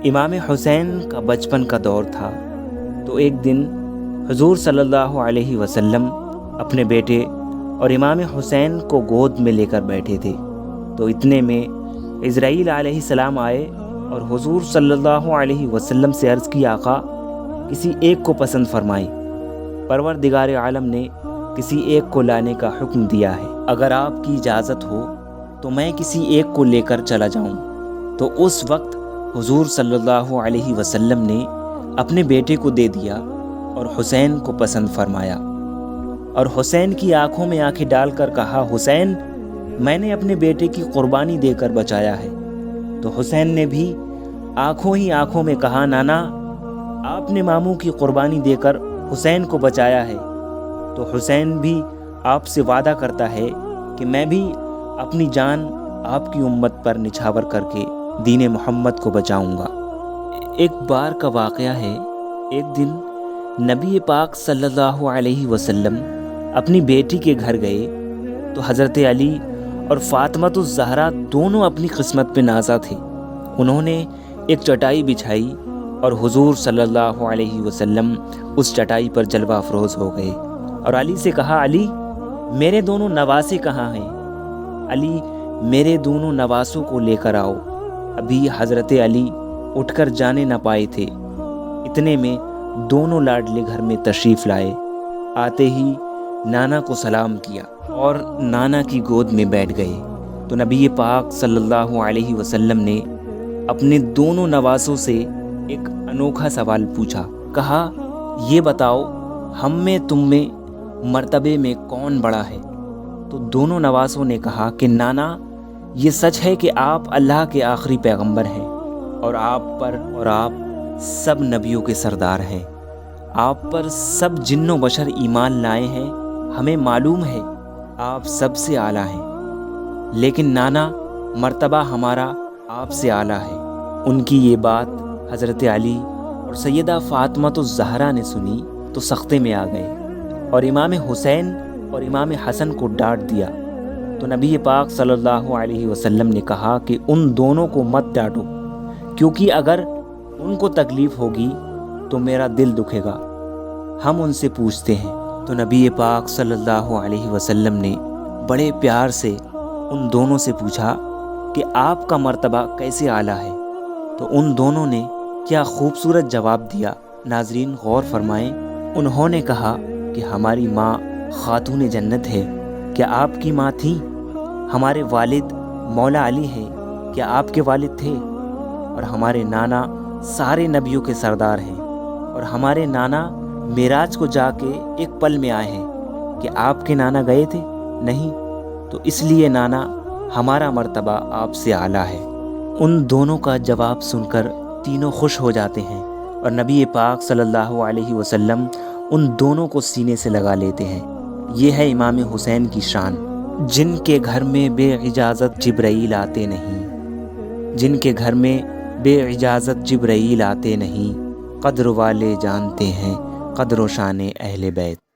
امام حسین کا بچپن کا دور تھا، تو ایک دن حضور صلی اللہ علیہ وسلم اپنے بیٹے اور امام حسین کو گود میں لے کر بیٹھے تھے، تو اتنے میں عزرائیل علیہ السلام آئے اور حضور صلی اللہ علیہ وسلم سے عرض کی، آقا کسی ایک کو پسند فرمائیں۔ پروردگار عالم نے کسی ایک کو لانے کا حکم دیا ہے، اگر آپ کی اجازت ہو تو میں کسی ایک کو لے کر چلا جاؤں۔ تو اس وقت حضور صلی اللہ علیہ وسلم نے اپنے بیٹے کو دے دیا اور حسین کو پسند فرمایا، اور حسین کی آنکھوں میں آنکھیں ڈال کر کہا، حسین میں نے اپنے بیٹے کی قربانی دے کر بچایا ہے۔ تو حسین نے بھی آنکھوں ہی آنکھوں میں کہا، نانا آپ نے ماموں کی قربانی دے کر حسین کو بچایا ہے، تو حسین بھی آپ سے وعدہ کرتا ہے کہ میں بھی اپنی جان آپ کی امت پر نچھاور کر کے دین محمد کو بچاؤں گا۔ ایک بار کا واقعہ ہے، ایک دن نبی پاک صلی اللہ علیہ وسلم اپنی بیٹی کے گھر گئے تو حضرت علی اور فاطمۃ الزہرا دونوں اپنی قسمت پہ نازا تھے۔ انہوں نے ایک چٹائی بچھائی اور حضور صلی اللہ علیہ وسلم اس چٹائی پر جلوہ افروز ہو گئے اور علی سے کہا، علی میرے دونوں نواسے کہاں ہیں؟ علی میرے دونوں نواسوں کو لے کر آؤ۔ ابھی حضرت علی اٹھ کر جانے نہ پائے تھے، اتنے میں دونوں لاڈلے گھر میں تشریف لائے۔ آتے ہی نانا کو سلام کیا اور نانا کی گود میں بیٹھ گئے۔ تو نبی پاک صلی اللہ علیہ وسلم نے اپنے دونوں نواسوں سے ایک انوکھا سوال پوچھا، کہا یہ بتاؤ ہم میں تم میں مرتبے میں کون بڑا ہے؟ تو دونوں نواسوں نے کہا کہ نانا یہ سچ ہے کہ آپ اللہ کے آخری پیغمبر ہیں اور آپ سب نبیوں کے سردار ہیں، آپ پر سب جن و بشر ایمان لائے ہیں، ہمیں معلوم ہے آپ سب سے اعلیٰ ہیں، لیکن نانا مرتبہ ہمارا آپ سے اعلیٰ ہے۔ ان کی یہ بات حضرت علی اور سیدہ فاطمۃ الزہرا نے سنی تو سختے میں آ گئے اور امام حسین اور امام حسن کو ڈانٹ دیا۔ تو نبی پاک صلی اللہ علیہ وسلم نے کہا کہ ان دونوں کو مت ڈانٹو، کیونکہ اگر ان کو تکلیف ہوگی تو میرا دل دکھے گا، ہم ان سے پوچھتے ہیں۔ تو نبی پاک صلی اللہ علیہ وسلم نے بڑے پیار سے ان دونوں سے پوچھا کہ آپ کا مرتبہ کیسے اعلیٰ ہے؟ تو ان دونوں نے کیا خوبصورت جواب دیا، ناظرین غور فرمائیں۔ انہوں نے کہا کہ ہماری ماں خاتون جنت ہے، کیا آپ کی ماں تھی؟ ہمارے والد مولا علی ہیں، کیا آپ کے والد تھے؟ اور ہمارے نانا سارے نبیوں کے سردار ہیں، اور ہمارے نانا معراج کو جا کے ایک پل میں آئے ہیں، کہ آپ کے نانا گئے تھے؟ نہیں، تو اس لیے نانا ہمارا مرتبہ آپ سے اعلیٰ ہے۔ ان دونوں کا جواب سن کر تینوں خوش ہو جاتے ہیں اور نبی پاک صلی اللہ علیہ وسلم ان دونوں کو سینے سے لگا لیتے ہیں۔ یہ ہے امام حسین کی شان، جن کے گھر میں بے اجازت جبرائیل آتے نہیں، جن کے گھر میں بے اجازت جبرائیل آتے نہیں، قدر والے جانتے ہیں قدر و شان اہل بیت۔